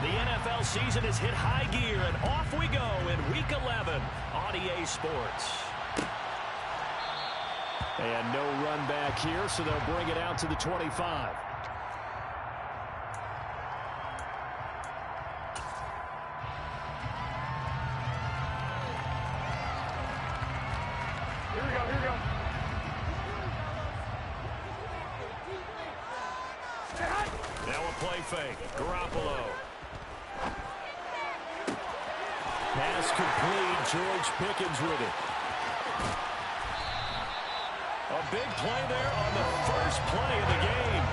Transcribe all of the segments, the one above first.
The NFL season has hit high gear, and off we go in Week 11 on EA Sports. And no run back here, so they'll bring it out to the 25. Here we go. Now a play fake. Garoppolo. Pass complete. George Pickens with it. A big play there on the first play of the game.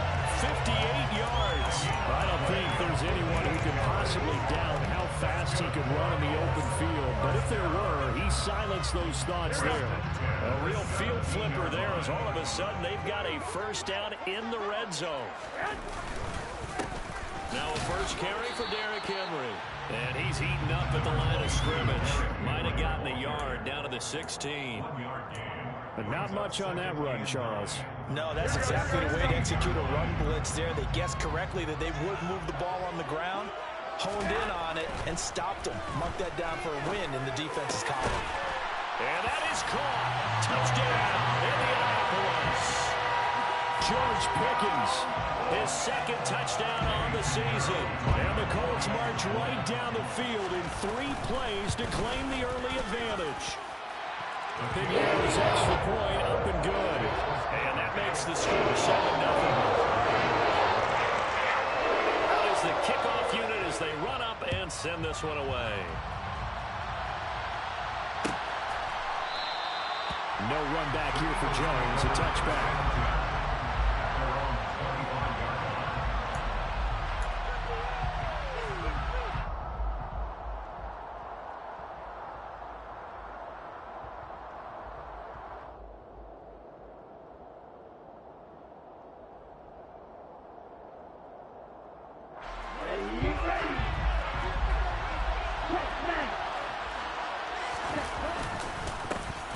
58 yards. I don't think there's anyone who can possibly doubt how fast he could run in the open field. But if there were, he silenced those thoughts there. A real field flipper there as all of a sudden they've got a first down in the red zone. Now a first carry for Derrick Henry. And he's heating up at the line of scrimmage. Might have gotten a yard down to the 16. But not much on that run, Charles. No, that's exactly the way to execute a run blitz there. They guessed correctly that they would move the ball on the ground, honed in on it, and stopped them. Mark that down for a win in the defense's column. And that is caught. Touchdown, Indianapolis. George Pickens, his second touchdown on the season. And the Colts march right down the field in 3 plays to claim the early advantage. Pignata's extra point up and good. And that makes the score 7-0. That is the kickoff unit as they run up and send this one away. No run back here for Jones. A touchback.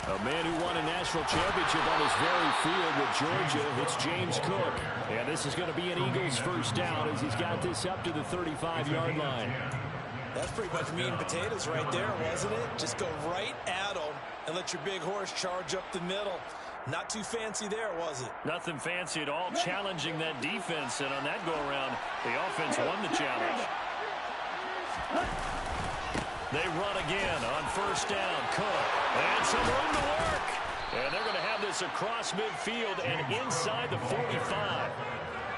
A man who won a national championship on his very field with Georgia, it's James Cook. And this is going to be an Eagles first down as he's got this up to the 35-yard line. That's pretty much meat and potatoes right there, wasn't it? Just go right at them and let your big horse charge up the middle. Not too fancy there, was it? Nothing fancy at all, challenging that defense. And on that go-around, the offense won the challenge. They run again on first down. Cook. And some room to work. And they're going to have this across midfield and inside the 45.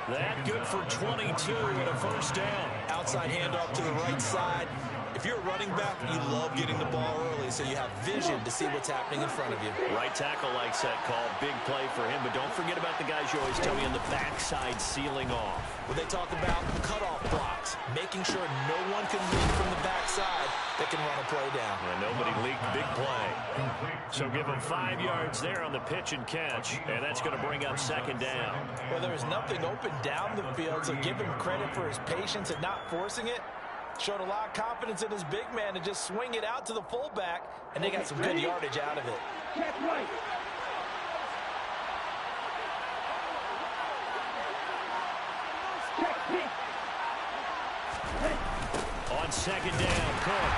That good for 22 and a first down. Outside handoff to the right side. If you're a running back, you love getting the ball early so you have vision to see what's happening in front of you. Right tackle likes that call. Big play for him. But don't forget about the guys you always tell me on the backside sealing off. When they talk about cutoff blocks, making sure no one can leak from the backside that can run a play down. And nobody leaked. Big play. So give him 5 yards there on the pitch and catch. And that's going to bring up second down. Well, there was nothing open down the field, so give him credit for his patience and not forcing it. Showed a lot of confidence in his big man to just swing it out to the fullback, and they got some good yardage out of it. On second down, Cook.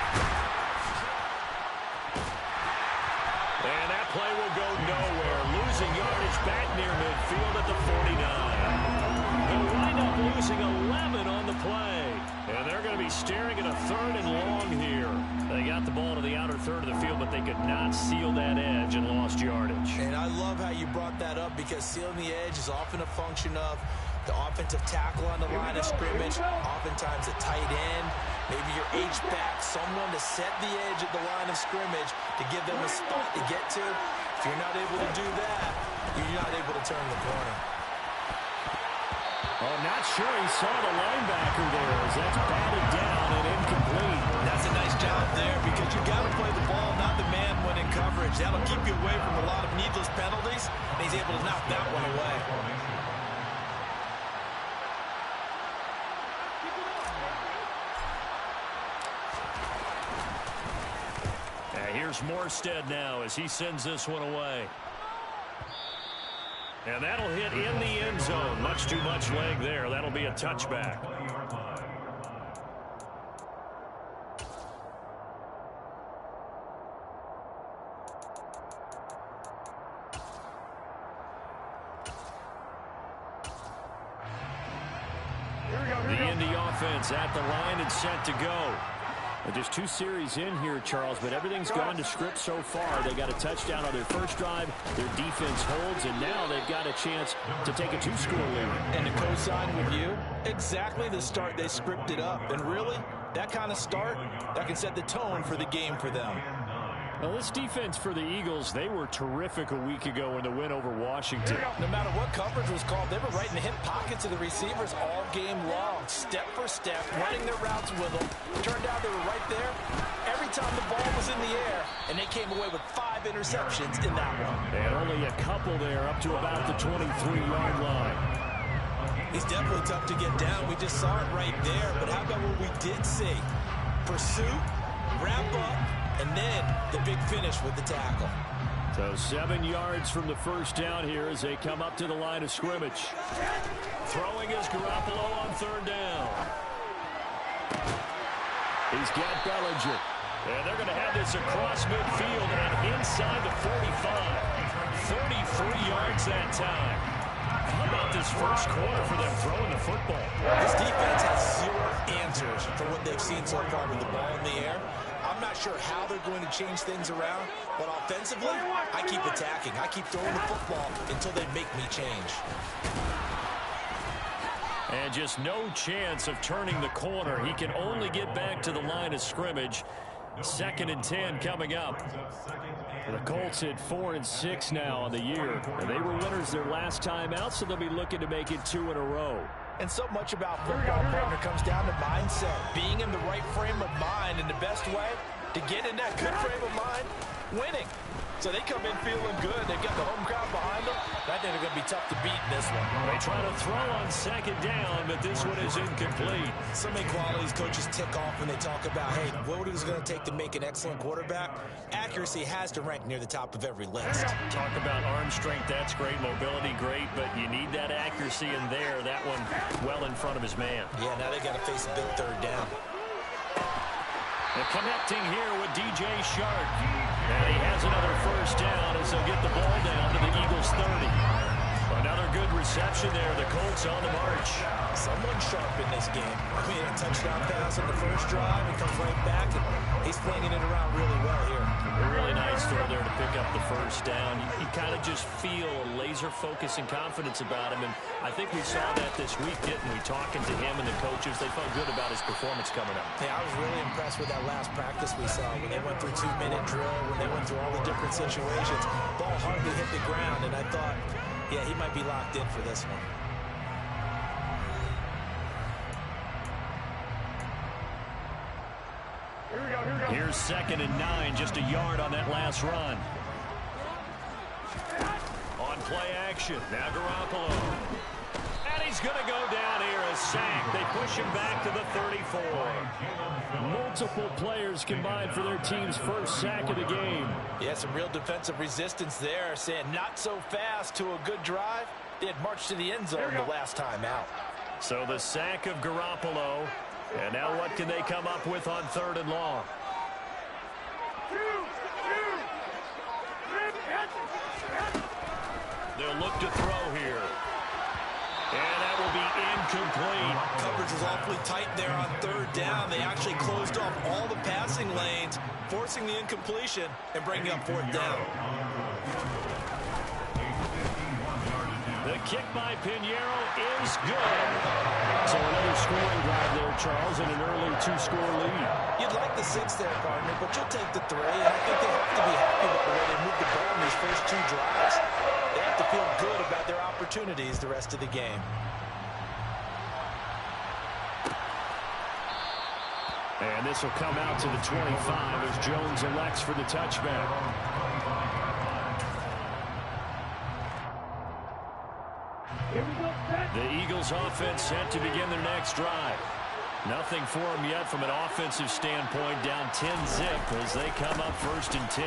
And that play will go nowhere. Losing yardage back near midfield at the 49. They'll wind up losing 11 on the play. And they're going to be staring at a 3rd and long here. They got the ball to the outer third of the field, but they could not seal that edge and lost yardage. And I love how you brought that up because sealing the edge is often a function of the offensive tackle on the line of scrimmage, oftentimes a tight end, maybe your H-back, someone to set the edge at the line of scrimmage to give them a spot to get to. If you're not able to do that, you're not able to turn the corner. Oh, not sure he saw the linebacker there as that's batted down and incomplete. That's a nice job there because you got to play the ball, not the man when in coverage. That'll keep you away from a lot of needless penalties, and he's able to knock that one away. Here's Morstead now as he sends this one away. And that'll hit in the end zone. Much too much leg there. That'll be a touchback. defense at the line and set to go. Just 2 series in here, Charles, but everything's gone to script so far. They got a touchdown on their first drive. Their defense holds, and now they've got a chance to take a 2-score lead. And to co-sign with you, exactly the start they scripted up. And really, that kind of start, that can set the tone for the game for them. Well, this defense for the Eagles, they were terrific a week ago in the win over Washington. No matter what coverage was called, they were right in the hip pockets of the receivers all game long, step for step, running their routes with them. Turned out they were right there every time the ball was in the air, and they came away with 5 interceptions in that one. And only a couple there up to about the 23-yard line. He's definitely tough to get down. We just saw it right there, but how about what we did see? Pursuit, wrap up, and then the big finish with the tackle. So 7 yards from the first down here as they come up to the line of scrimmage. Throwing is Garoppolo on 3rd down. He's got Bellinger. And they're going to have this across midfield and inside the 45. 33 yards that time. How about this first quarter for them throwing the football? This defense has 0 answers for what they've seen so far with the ball in the air. I'm not sure how they're going to change things around, but offensively, I keep attacking. I keep throwing the football until they make me change. And just no chance of turning the corner. He can only get back to the line of scrimmage. 2nd and 10 coming up. The Colts at 4-6 now on the year. And they were winners their last time out, so they'll be looking to make it 2 in a row. And so much about football, partner, comes down to mindset. Being in the right frame of mind, and the best way to get in that good frame of mind, winning. So they come in feeling good. They've got the home crowd behind them. I think they're going to be tough to beat in this one. They try to throw on 2nd down, but this one is incomplete. So many qualities coaches tick off when they talk about, hey, what is it going to take to make an excellent quarterback? Accuracy has to rank near the top of every list. Talk about arm strength, that's great. Mobility, great, but you need that accuracy in there. That one well in front of his man. Yeah, now they got to face a big 3rd down. And connecting here with DJ Shark. And he has another first down as they'll get the ball down to the Eagles 30. Another good reception there. The Colts on the march. Someone sharp in this game. I mean, a touchdown pass on the first drive. He comes right back, and he's flinging it around really well here. A really nice throw there to pick up the first down. You kind of just feel a laser focus and confidence about him, and I think we saw that this week, didn't we? Talking to him and the coaches, they felt good about his performance coming up. Yeah, I was really impressed with that last practice we saw when they went through 2-minute drill, when they went through all the different situations. Ball hardly hit the ground, and I thought, yeah, he might be locked in for this one. Here's 2nd and 9, just a yard on that last run. On play action, now Garoppolo. And he's going to go down here, a sack. They push him back to the 34. Multiple players combined for their team's first sack of the game. Yeah, some real defensive resistance there, saying not so fast to a good drive. They had marched to the end zone the last time out. So the sack of Garoppolo. And now what can they come up with on 3rd and long? They'll look to throw here. And that will be incomplete. Coverage was awfully tight there on 3rd down. They actually closed off all the passing lanes, forcing the incompletion and bringing up 4th down. The kick by Pinheiro is good. So another scoring drive there, Charles, and an early 2-score lead. You'd like the 6 there, partner, but you'll take the 3. And I think they have to be happy with the way they moved the ball in these first 2 drives. They have to feel good about their opportunities the rest of the game. And this will come out to the 25 as Jones elects for the touchback. The Eagles offense set to begin their next drive. Nothing for them yet from an offensive standpoint, down 10-zip as they come up 1st and 10.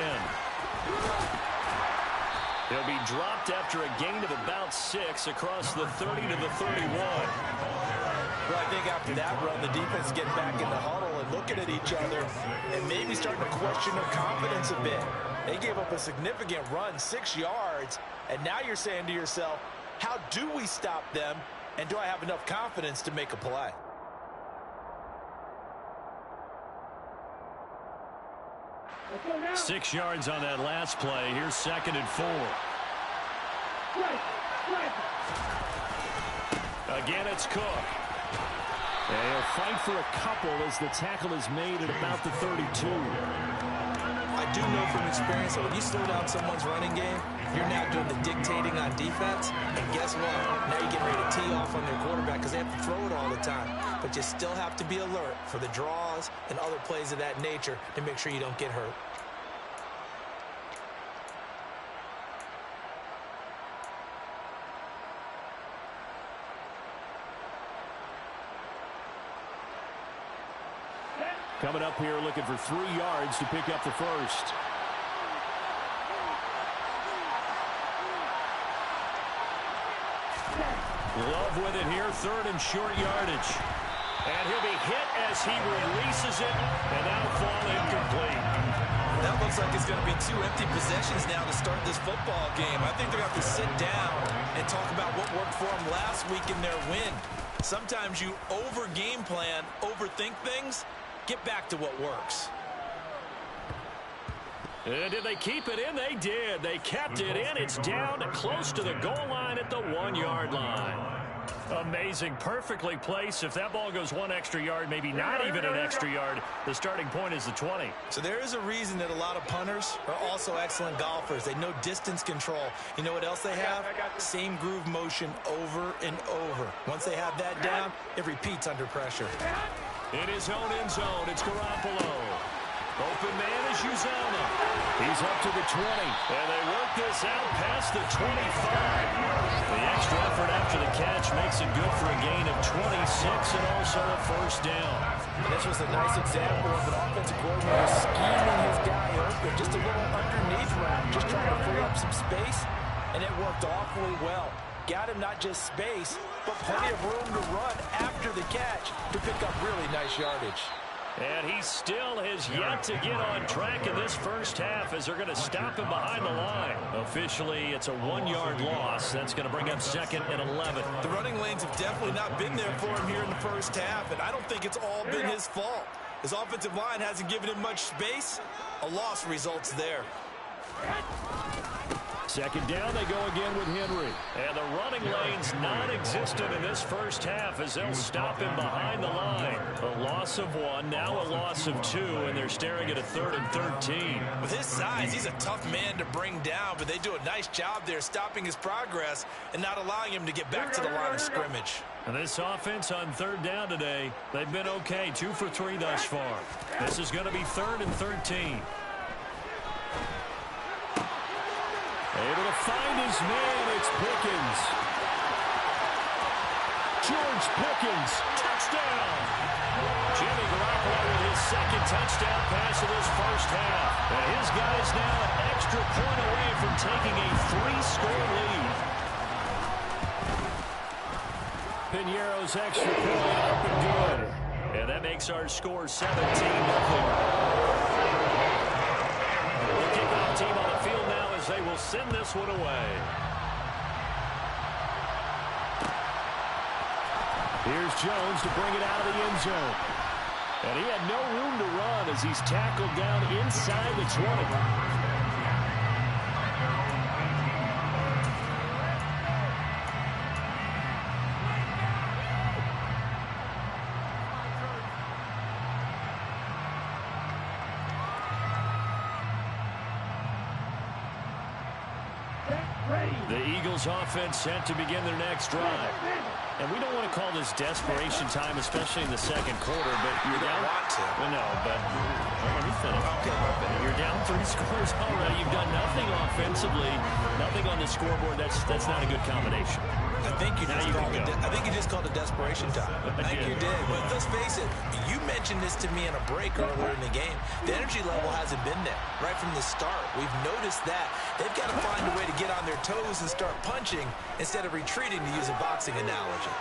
They'll be dropped after a gain of about 6 across the 30 to the 31. Well, I think after that run, the defense is getting back in the huddle and looking at each other and maybe starting to question their confidence a bit. They gave up a significant run, 6 yards, and now you're saying to yourself, how do we stop them, and do I have enough confidence to make a play? 6 yards on that last play. Here's 2nd and 4. Again, it's Cook. And he'll fight for a couple as the tackle is made at about the 32. I do know from experience that when you slow down someone's running game, you're now doing the dictating on defense. And guess what? Now you're getting ready to tee off on their quarterback because they have to throw it all the time. But you still have to be alert for the draws and other plays of that nature to make sure you don't get hurt. Coming up here looking for 3 yards to pick up the first. Love with it here, 3rd and short yardage. And he'll be hit as he releases it, and that'll fall incomplete. That looks like it's going to be 2 empty possessions now to start this football game. I think they're going to have to sit down and talk about what worked for them last week in their win. Sometimes you over-game plan, overthink things. Get back to what works. And did they keep it in? They did. They kept it in. It's down close to the goal line at the 1-yard line. Amazing. Perfectly placed. If that ball goes 1 extra yard, maybe not even an extra yard, the starting point is the 20. So there is a reason that a lot of punters are also excellent golfers. They know distance control. You know what else they have? Same groove motion over and over. Once they have that down, it repeats under pressure. In his own end zone, it's Garoppolo. Open man is Uzama. He's up to the 20. And they work this out past the 25. The extra effort after the catch makes it good for a gain of 26 and also a first down. This was a nice example of an offensive coordinator scheming his guy open. Just a little underneath route, just trying to free up some space. And it worked awfully well. Got him not just space, but plenty of room to run after the catch to pick up really nice yardage. And he still has yet to get on track in this first half as they're going to stop him behind the line. Officially, it's a 1-yard loss. That's going to bring up 2nd and 11. The running lanes have definitely not been there for him here in the first half, and I don't think it's all been his fault. His offensive line hasn't given him much space. A loss results there. 2nd down, they go again with Henry. And the running lane's non-existent in this first half as they'll stop him behind the line. A loss of 1, now a loss of 2, and they're staring at a 3rd and 13. With his size, he's a tough man to bring down, but they do a nice job there stopping his progress and not allowing him to get back to the line of scrimmage. And this offense on 3rd down today, they've been okay, 2 for 3 thus far. This is going to be 3rd and 13. Able to find his man, it's Pickens. George Pickens, touchdown. Jimmy Garoppolo with his 2nd touchdown pass of this first half. And his guys now an extra point away from taking a 3-score lead. Piñeiro's extra point up and good. And that makes our score 17-0. The kickoff team on the field now as they will send this one away. Here's Jones to bring it out of the end zone. And he had no room to run as he's tackled down inside the 20. The Eagles offense set to begin their next drive. And we don't want to call this desperation time, especially in the second quarter, but you're down. Well, no, but let me finish. Okay, you're down 3 scores already. You've done nothing offensively, nothing on the scoreboard. That's not a good combination. I think you just called it desperation time. I think you did. But let's face it, you mentioned this to me in a break earlier in the game. The energy level hasn't been there right from the start. We've noticed that. They've got to find a way to get on their toes and start punching instead of retreating, to use a boxing analogy.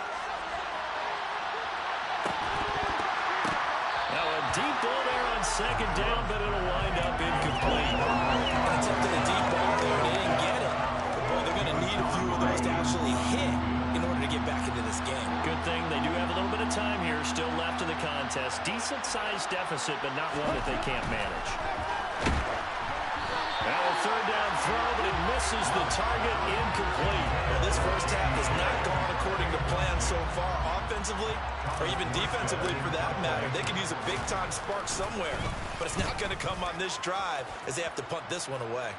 Now a deep ball there on 2nd down, but it'll wind up incomplete. Attempted a deep ball there, and they didn't get it. But boy, they're going to need a few of those to actually hit in order to get back into this game. Good thing they do have a little bit of time here still left in the contest. Decent-sized deficit, but not one that they can't manage. Now a third down throw, but it misses the target, incomplete. Well, this first half has not gone according to plan so far, offensively or even defensively for that matter. They could use a big-time spark somewhere, but it's not going to come on this drive as they have to punt this one away.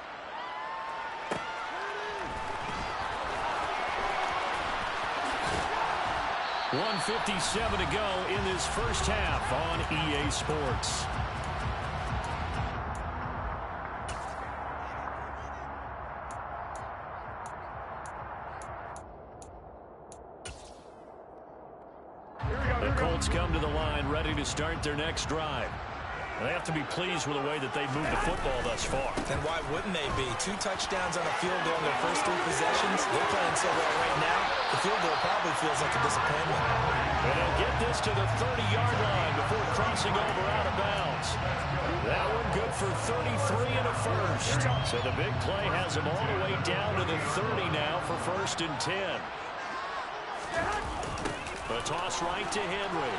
$1:57 to go in this first half on EA Sports. The Colts come to the line ready to start their next drive. They have to be pleased with the way that they've moved the football thus far. And why wouldn't they be? 2 touchdowns on a field goal in their first 3 possessions. They're playing so well right now, the field goal probably feels like a disappointment. And they'll get this to the 30-yard line before crossing over out of bounds. That one good for 33 and a first. So the big play has them all the way down to the 30 now for 1st and 10. The toss right to Henry.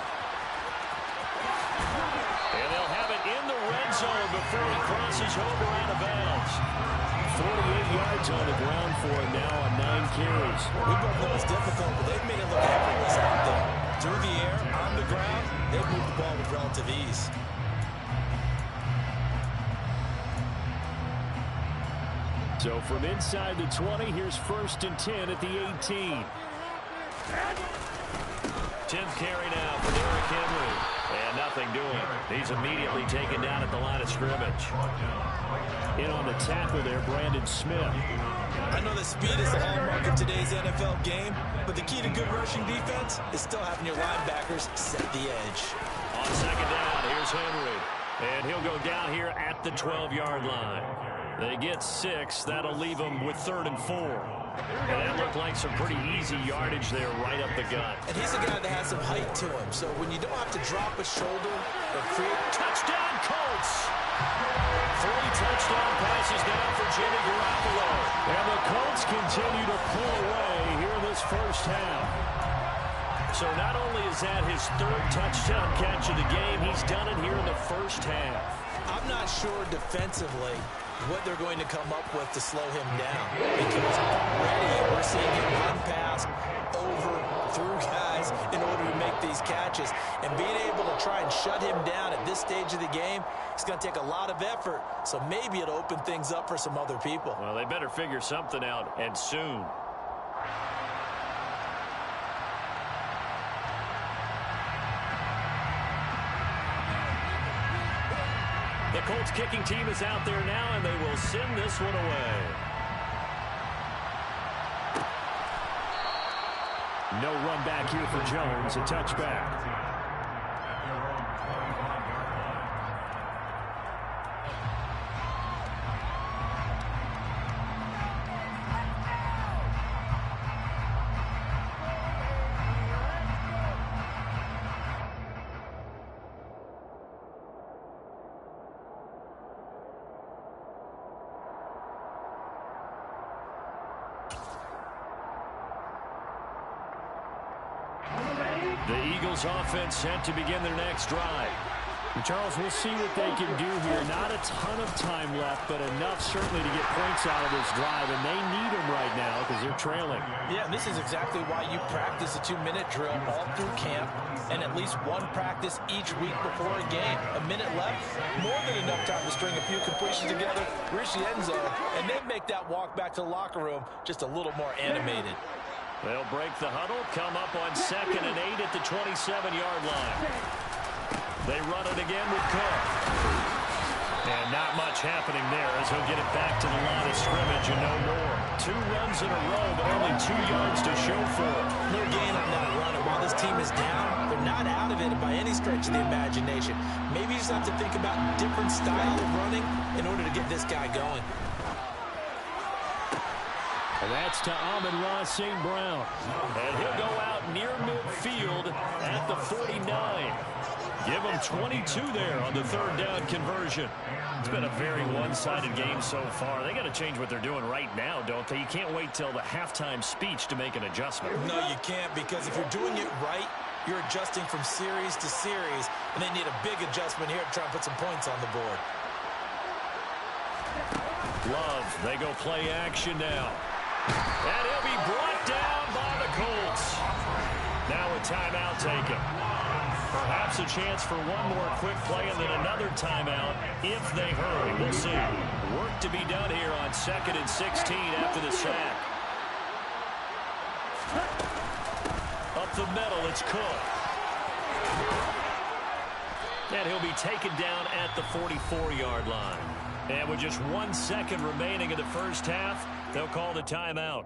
And they'll have it in the red zone before he crosses over out of bounds. 48 yards on the ground for him now on 9 carries. We both know it's difficult, but they've made it look effortless out there. Through the air, on the ground, they've moved the ball with relative ease. So from inside the 20, here's 1st and 10 at the 18. 10th carry now for Derrick Henry. And nothing doing. He's immediately taken down at the line of scrimmage. In on the tackle there, Brandon Smith. I know that speed is the hallmark of today's NFL game, but the key to good rushing defense is still having your linebackers set the edge. On 2nd down, here's Henry. And he'll go down here at the 12-yard line. They get 6. That'll leave them with 3rd and 4. And that looked like some pretty easy yardage there right up the gut. And he's a guy that has some height to him, so when you don't have to drop a shoulder or create... Touchdown, Colts! 3 touchdown passes now for Jimmy Garoppolo. And the Colts continue to pull away here in this first half. So not only is that his 3rd touchdown catch of the game, he's done it here in the first half. I'm not sure defensively what they're going to come up with to slow him down, because already we're seeing him run past, over, through guys in order to make these catches. And being able to try and shut him down at this stage of the game, it's going to take a lot of effort. So maybe it'll open things up for some other people. Well, they better figure something out, and soon. The Colts kicking team is out there now, and they will send this one away. No run back here for Jones, a touchback. The Eagles offense set to begin their next drive. Charles, we'll see what they can do here. Not a ton of time left, but enough certainly to get points out of this drive, and they need them right now because they're trailing. Yeah, this is exactly why you practice a 2-minute drill all through camp, and at least one practice each week before a game. A minute left, more than enough time to string a few completions together, reach the end zone, and then make that walk back to the locker room just a little more animated. They'll break the huddle, come up on 2nd and 8 at the 27-yard line. They run it again with Cook. And not much happening there as he'll get it back to the line of scrimmage and no more. 2 runs in a row, but only 2 yards to show for it. No gain on that run, and while this team is down, they're not out of it by any stretch of the imagination. Maybe you just have to think about different style of running in order to get this guy going. And that's to Amon-Ra St. Brown. And he'll go out near midfield at the 49. Give him 22 there on the 3rd down conversion. It's been a very one-sided game so far. They got to change what they're doing right now, don't they? You can't wait till the halftime speech to make an adjustment. No, you can't, because if you're doing it right, you're adjusting from series to series, and they need a big adjustment here to try and put some points on the board. Love, they go play action now. And he'll be brought down by the Colts. Now a timeout taken. Perhaps a chance for one more quick play and then another timeout if they hurry. We'll see. Work to be done here on 2nd and 16 after the sack. Up the middle, it's Cook. And he'll be taken down at the 44-yard line. And with just 1 second remaining in the first half, they'll call the timeout.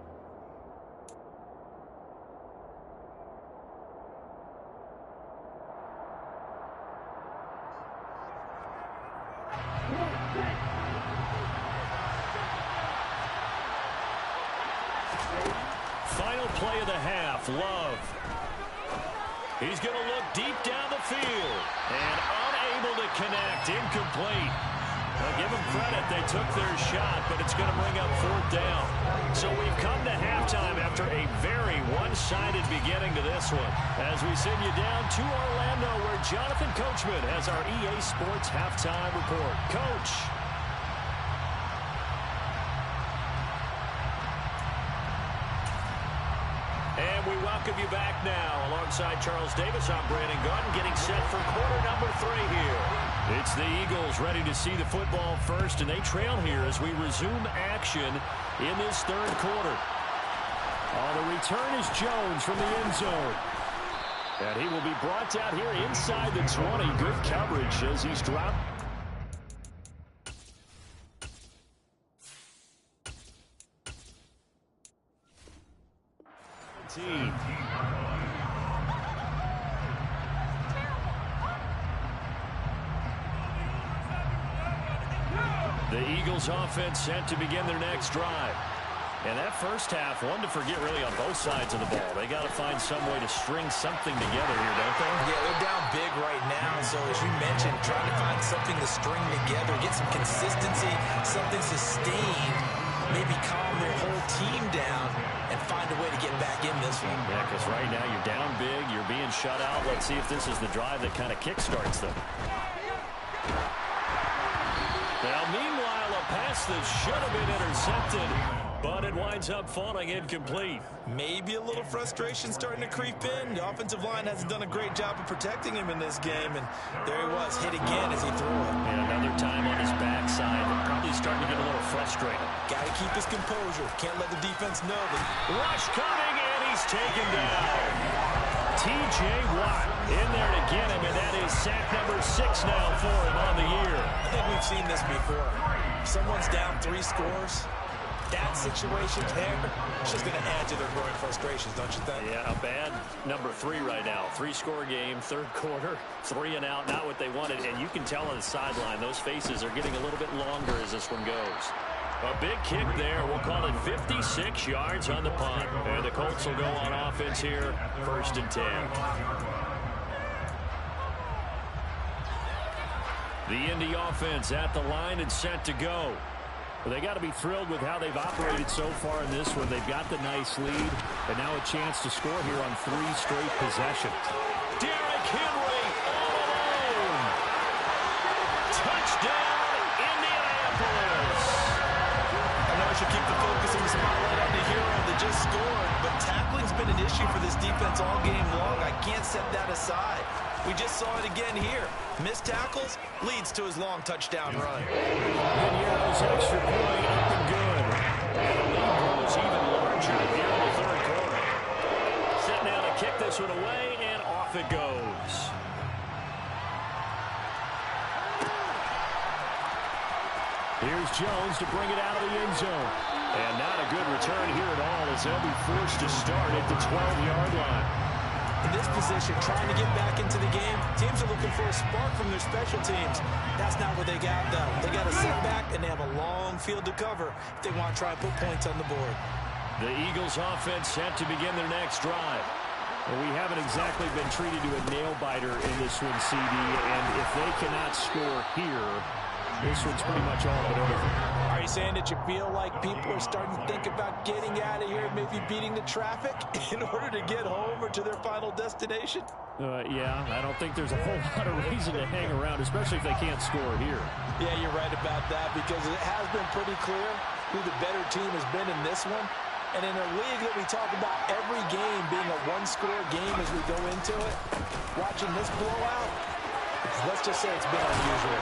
Final play of the half, Love. He's going to look deep down the field and unable to connect, incomplete. Well, give them credit, they took their shot, but it's going to bring up 4th down. So we've come to halftime after a very one-sided beginning to this one. As we send you down to Orlando, where Jonathan Coachman has our EA Sports halftime report. Coach. And we welcome you back now. Alongside Charles Davis, I'm Brandon Gaudin, getting set for quarter number 3 here. It's the Eagles ready to see the football first, and they trail here as we resume action in this 3rd quarter. The return is Jones from the end zone. And he will be brought down here inside the 20. Good coverage as he's dropped. The Eagles offense set to begin their next drive. And that first half, one to forget really on both sides of the ball. They got to find some way to string something together here, don't they? Yeah, they're down big right now. So as you mentioned, trying to find something to string together, get some consistency, something sustained, maybe calm their whole team down and find a way to get back in this one. Yeah, because right now you're down big, you're being shut out. Let's see if this is the drive that kind of kickstarts them. Now, meanwhile, a pass that should have been intercepted, but it winds up falling incomplete. Maybe a little frustration starting to creep in. The offensive line hasn't done a great job of protecting him in this game, and there he was, hit again as he threw it. And another time on his backside, probably starting to get a little frustrated. Got to keep his composure. Can't let the defense know that. Rush coming, and he's taken down. T.J. Watt in there to get him, and that is sack number 6 now for him on the year. I think we've seen this before. Someone's down 3 scores. That situation there, it's just going to add to their growing frustrations, don't you think? Yeah, a bad number 3 right now. 3-score game, 3rd quarter, 3 and out, not what they wanted. And you can tell on the sideline, those faces are getting a little bit longer as this one goes. A big kick there. We'll call it 56 yards on the punt. And the Colts will go on offense here, 1st and 10. The Indy offense at the line and set to go. Well, they got to be thrilled with how they've operated so far in this one. They've got the nice lead, and now a chance to score here on 3 straight possessions. Derrick Henry all alone. Touchdown, Indianapolis. I know I should keep the focus and the spotlight on the hero that just scored, but tackling's been an issue for this defense all game long. I can't set that aside. We just saw it again here. Missed tackles leads to his long touchdown run. Vignero's extra point up and good. And the lead grows even larger here in the 3rd quarter. Set now to kick this one away, and off it goes. Here's Jones to bring it out of the end zone. And not a good return here at all as they'll be forced to start at the 12-yard line. In this position, trying to get back into the game, teams are looking for a spark from their special teams. That's not what they got, though. They got a setback, and they have a long field to cover if they want to try and put points on the board. The Eagles offense set to begin their next drive. Well, we haven't exactly been treated to a nail-biter in this one, CD, and if they cannot score here, this one's pretty much all but over. Are you saying that you feel like people are starting to think about getting out of here, maybe beating the traffic in order to get home or to their final destination? Yeah, I don't think there's a whole lot of reason to hang around, especially if they can't score here. Yeah, you're right about that, because it has been pretty clear who the better team has been in this one. And in a league that we talk about every game being a one-score game as we go into it, watching this blowout, let's just say it's been unusual.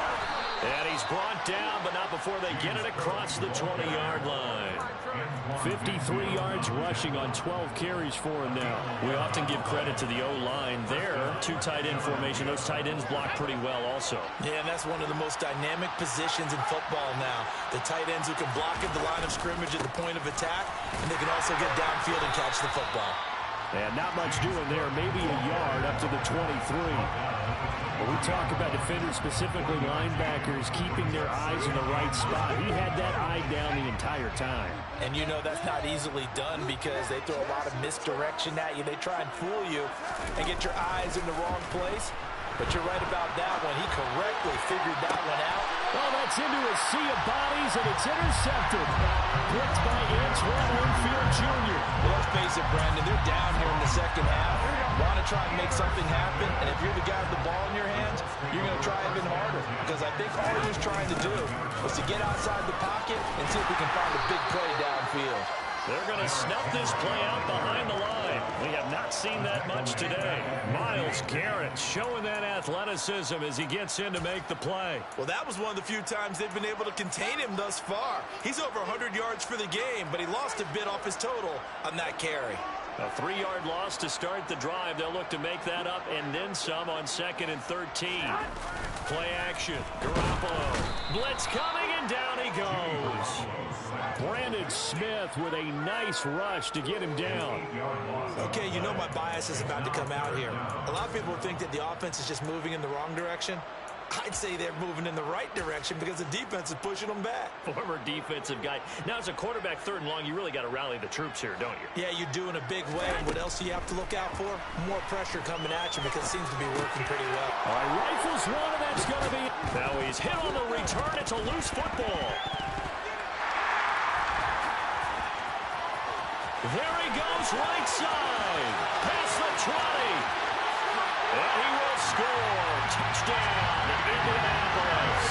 And he's brought down, but not before they get it across the 20-yard line. 53 yards rushing on 12 carries for him now. We often give credit to the O-line there. Two tight end formation. Those tight ends block pretty well also. Yeah, and that's one of the most dynamic positions in football now. The tight ends who can block at the line of scrimmage at the point of attack, and they can also get downfield and catch the football. And not much doing there. Maybe a yard up to the 23. When we talk about defenders, specifically linebackers, keeping their eyes in the right spot, he had that eye down the entire time. And you know that's not easily done because they throw a lot of misdirection at you. They try and fool you and get your eyes in the wrong place. But you're right about that one. He correctly figured that one out. Oh, that's into a sea of bodies, and it's intercepted. Blitzed by Antoine Winfield Jr. Well, let's face it, Brandon, they're down here in the second half. Want to try and make something happen, and if you're the guy with the ball in your hands, you're going to try even harder. Because I think all he was trying to do was to get outside the pocket and see if he can find a big play downfield. They're going to snuff this play out behind the line. We have not seen that much today. Myles Garrett showing that athleticism as he gets in to make the play. Well, that was one of the few times they've been able to contain him thus far. He's over 100 yards for the game, but he lost a bit off his total on that carry. A 3-yard loss to start the drive. They'll look to make that up and then some on 2nd and 13. Play action. Garoppolo. Blitz coming, and down he goes. Brandon Smith with a nice rush to get him down. Okay, you know my bias is about to come out here. A lot of people think that the offense is just moving in the wrong direction. I'd say they're moving in the right direction because the defense is pushing them back. Former defensive guy. Now, as a quarterback, 3rd and long, you really got to rally the troops here, don't you? Yeah, you do in a big way. And what else do you have to look out for? More pressure coming at you because it seems to be working pretty well. All right, rifles one, and that's going to be... Now he's hit on the return. It's a loose football. There he goes, right side. Past the 20. And he will score. Touchdown, Indianapolis.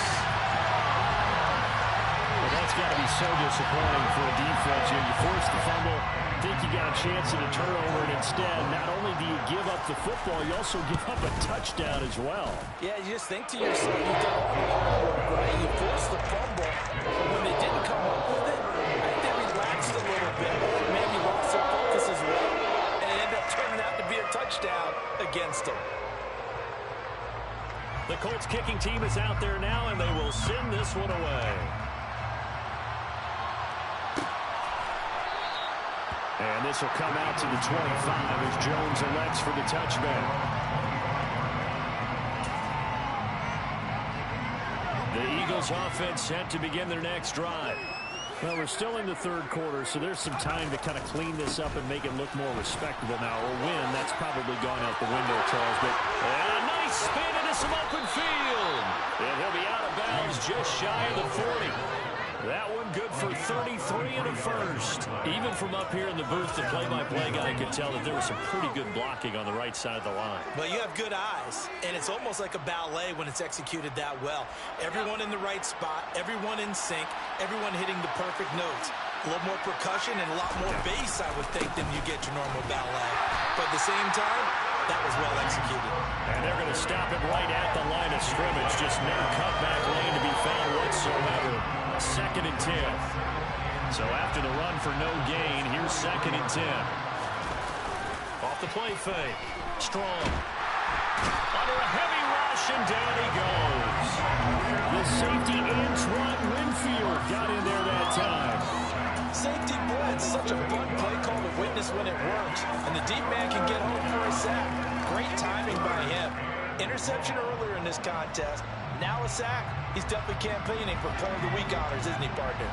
Well, that's got to be so disappointing for a defense. You force the fumble, think you got a chance at a turnover, and instead, not only do you give up the football, you also give up a touchdown as well. Yeah, you just think to yourself, you've done all the hard work, right? You forced the fumble, but when they didn't come up with it, I think they relaxed a little bit, maybe lost their focus as well, and it ended up turning out to be a touchdown against them. The Colts kicking team is out there now, and they will send this one away. And this will come out to the 25 as Jones elects for the touchback. The Eagles offense set to begin their next drive. Well, we're still in the 3rd quarter, so there's some time to kind of clean this up and make it look more respectable now. Or win, that's probably gone out the window, Charles. But and a nice spin into some open field. And he'll be out of bounds just shy of the 40. That one good for 33 and a first. Even from up here in the booth, the play-by-play guy could tell that there was some pretty good blocking on the right side of the line. Well, you have good eyes, and it's almost like a ballet when it's executed that well. Everyone in the right spot, everyone in sync, everyone hitting the perfect notes. A little more percussion and a lot more bass, I would think, than you get your normal ballet. But at the same time, that was well executed. And they're going to stop it right at the line of scrimmage. Just no cutback lane to be found whatsoever. 2nd and 10. So after the run for no gain, here's 2nd and 10. Off the play fake. Strong. Under a heavy rush, and down he goes. The safety, Antoine Winfield, got in there that time. Safety blitz, such a fun play call to witness when it works. And the deep man can get home for a sack. Great timing by him. Interception earlier in this contest. Now a sack. He's definitely campaigning for Player of the Week honors, isn't he, partner?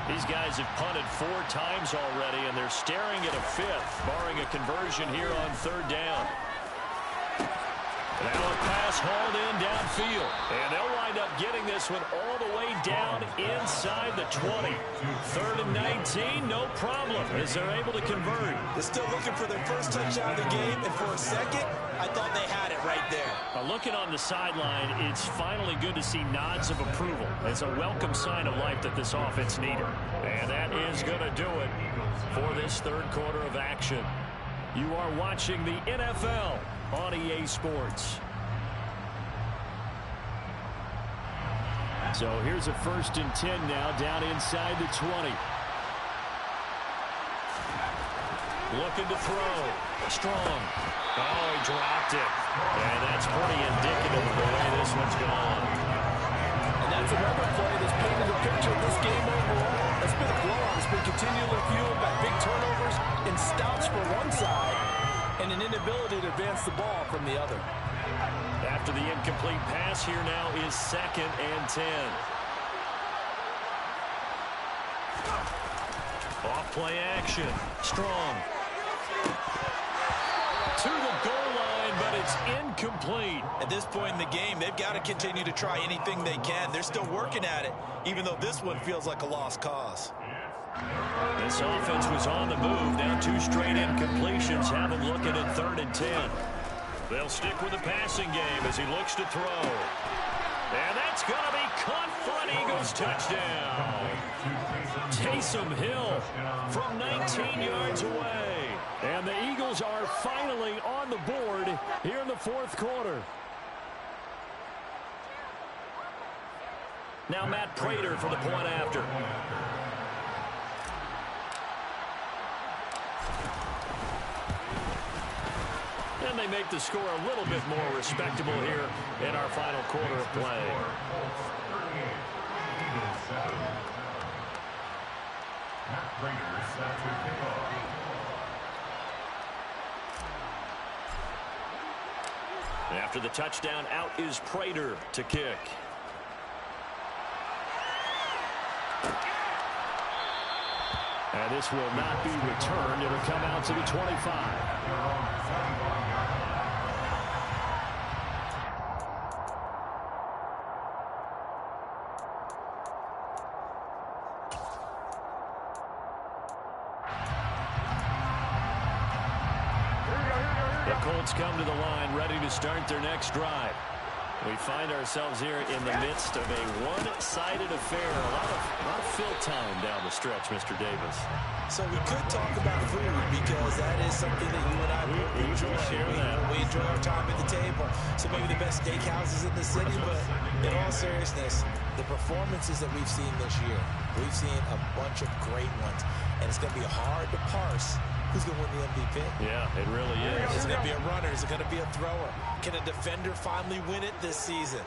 These guys have punted 4 times already, and they're staring at a 5th, barring a conversion here on 3rd down. Now a pass hauled in downfield, and they'll wind up getting this one all the way down inside the 20. 3rd and 19, no problem, as they're able to convert. They're still looking for their first touchdown of the game, and for a second, I thought they had it right there. Looking on the sideline, it's finally good to see nods of approval. It's a welcome sign of life that this offense needed. And that is going to do it for this third quarter of action. You are watching the NFL on EA Sports. So here's a 1st and 10 now, down inside the 20. Looking to throw. Strong. Oh, he dropped it. And that's pretty indicative of the way this one's gone. And that's another play that's painted a picture of this game overall. It's been a blowout. It's been continually fueled by big turnovers and stops for one side and an inability to advance the ball from the other. After the incomplete pass, here now is 2nd and 10. Off play action. Strong. To the goal line, but it's incomplete. At this point in the game, they've got to continue to try anything they can. They're still working at it, even though this one feels like a lost cause. This offense was on the move. Now 2 straight incompletions have them looking at 3rd and 10. They'll stick with the passing game as he looks to throw. And that's going to be caught for an Eagles touchdown. Taysom Hill from 19 yards away. And the Eagles are finally on the board here in the 4th quarter. Now Matt Prater for the point after. And they make the score a little bit more respectable here in our final quarter of play. After the touchdown, out is Prater to kick. And this will not be returned. It'll come out to the 25. The Colts come to the line, ready to start their next drive. We find ourselves here in the midst of a one-sided affair. A lot of fill time down the stretch, Mr. Davis. So we could talk about food because that is something that you and I enjoy. We enjoy our time at the table. So maybe the best steakhouses in the city, but in all seriousness, the performances that we've seen this year, we've seen a bunch of great ones. And it's going to be hard to parse who's going to win the MVP. Yeah, it really is. Is it going to be a runner? Is it going to be a thrower? Can a defender finally win it this season?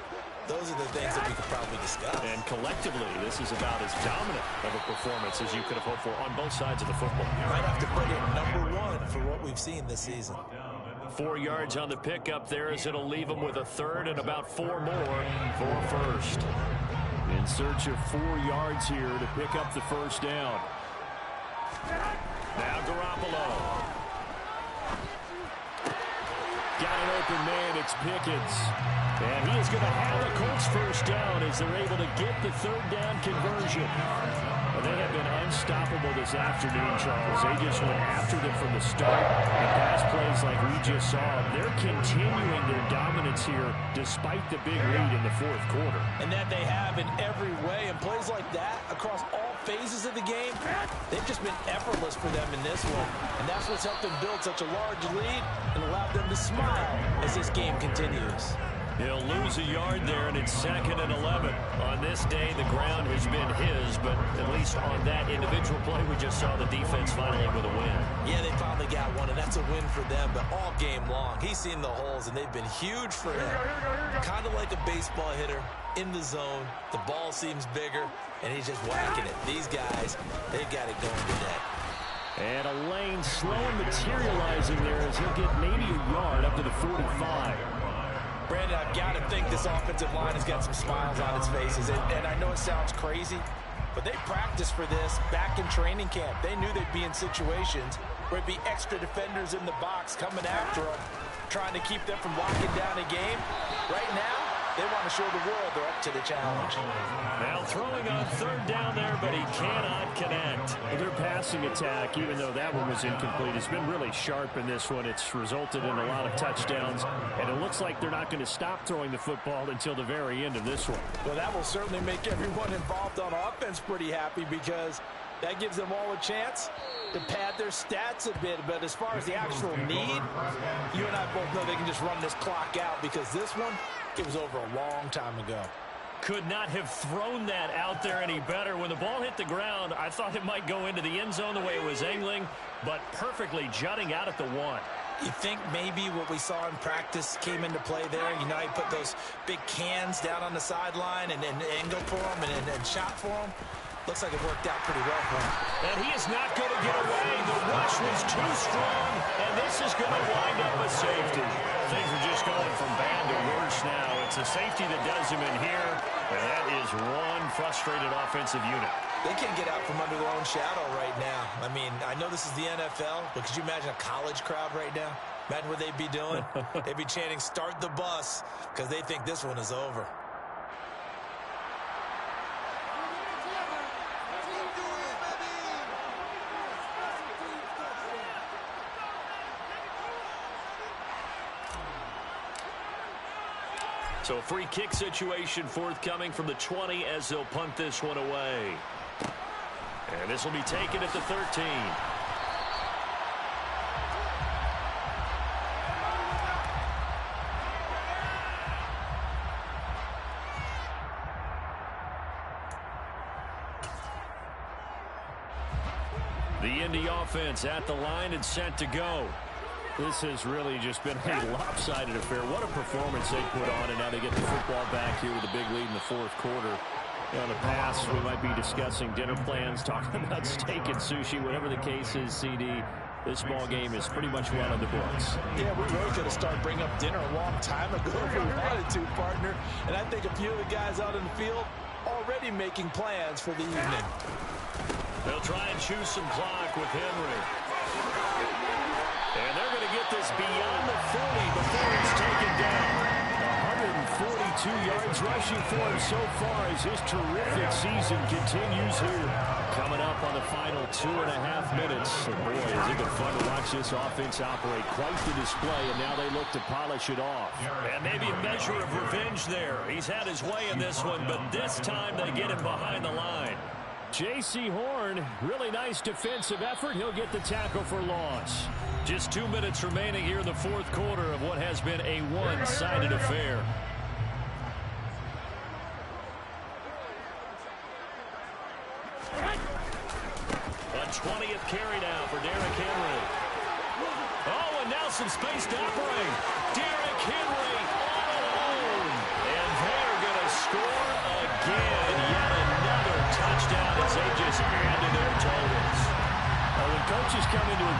Those are the things that we could probably discuss. And collectively, this is about as dominant of a performance as you could have hoped for on both sides of the football. Might have to put it #1 for what we've seen this season. 4 yards on the pickup there as it'll leave them with a 3rd and about 4 more for 1st. In search of 4 yards here to pick up the 1st down. Now Garoppolo. Got an open man, it's Pickens. And he is going to have the Colts 1st down as they're able to get the 3rd down conversion. Well, they have been unstoppable this afternoon, Charles. They just went after them from the start. And pass plays like we just saw, they're continuing their dominance here despite the big lead in the 4th quarter. And that they have in every way. And plays like that across all phases of the game, they've just been effortless for them in this one. And that's what's helped them build such a large lead and allowed them to smile as this game continues. He'll lose a yard there, and it's 2nd and 11. On this day, the ground has been his, but at least on that individual play, we just saw the defense finally with a win. Yeah, they finally got one, and that's a win for them, but all game long, he's seen the holes, and they've been huge for him. Kind of like a baseball hitter in the zone. The ball seems bigger, and he's just whacking it. These guys, they've got it going today. And a lane slow materializing there as he'll get maybe a yard up to the 45. Brandon, I've got to think this offensive line has got some smiles on its faces. And I know it sounds crazy, but they practiced for this back in training camp. They knew they'd be in situations where it'd be extra defenders in the box coming after them, trying to keep them from locking down a game. Right now, They want to show the world they're up to the challenge. Now throwing on third down there, but he cannot connect. Their passing attack, even though that one was incomplete, has been really sharp in this one. It's resulted in a lot of touchdowns, and it looks like they're not going to stop throwing the football until the very end of this one. Well, that will certainly make everyone involved on offense pretty happy, because that gives them all a chance to pad their stats a bit. But as far as the actual need, you and I both know they can just run this clock out, because this one, it was over a long time ago. Could not have thrown that out there any better. When the ball hit the ground, I thought it might go into the end zone the way it was angling, but perfectly jutting out at the 1. You think maybe what we saw in practice came into play there? You know, he put those big cans down on the sideline and angled for them and shot for them. Looks like it worked out pretty well for him. And he is not going to get away. The rush was too strong, and this is going to wind up a safety. Things are just going from bad to worse now. It's a safety that does him in here, and that is one frustrated offensive unit. They can't get out from under their own shadow right now. I mean, I know this is the NFL, but could you imagine a college crowd right now? Imagine what they'd be doing. They'd be chanting, "Start the bus," because they think this one is over. So a free kick situation forthcoming from the 20 as they'll punt this one away. And this will be taken at the 13. The Indy offense at the line and set to go. This has really just been a lopsided affair. What a performance they put on, and now they get the football back here with a big lead in the fourth quarter. On the pass, we might be discussing dinner plans, talking about steak and sushi, whatever the case is, CD. This ball game is pretty much one on the books. Yeah, we really could have started bringing up dinner a long time ago if we wanted to, partner. And I think a few of the guys out in the field already making plans for the evening. They'll try and choose some clock with Henry. And they're going to get this beyond the 40 before it's taken down. 142 yards rushing for him so far as his terrific season continues here. Coming up on the final 2.5 minutes. And boy, has it been fun to watch this offense operate. Quite the display, and now they look to polish it off. And maybe a measure of revenge there. He's had his way in this one, but this time they get him behind the line. J.C. Horn, really nice defensive effort. He'll get the tackle for loss. Just 2 minutes remaining here in the fourth quarter of what has been a one-sided affair. A 20th carry now for Derrick Henry. Oh, and now some space to operate. Derrick Henry all alone. And they're going to score again. Yet another touchdown as they just add to their totals. When coaches come into a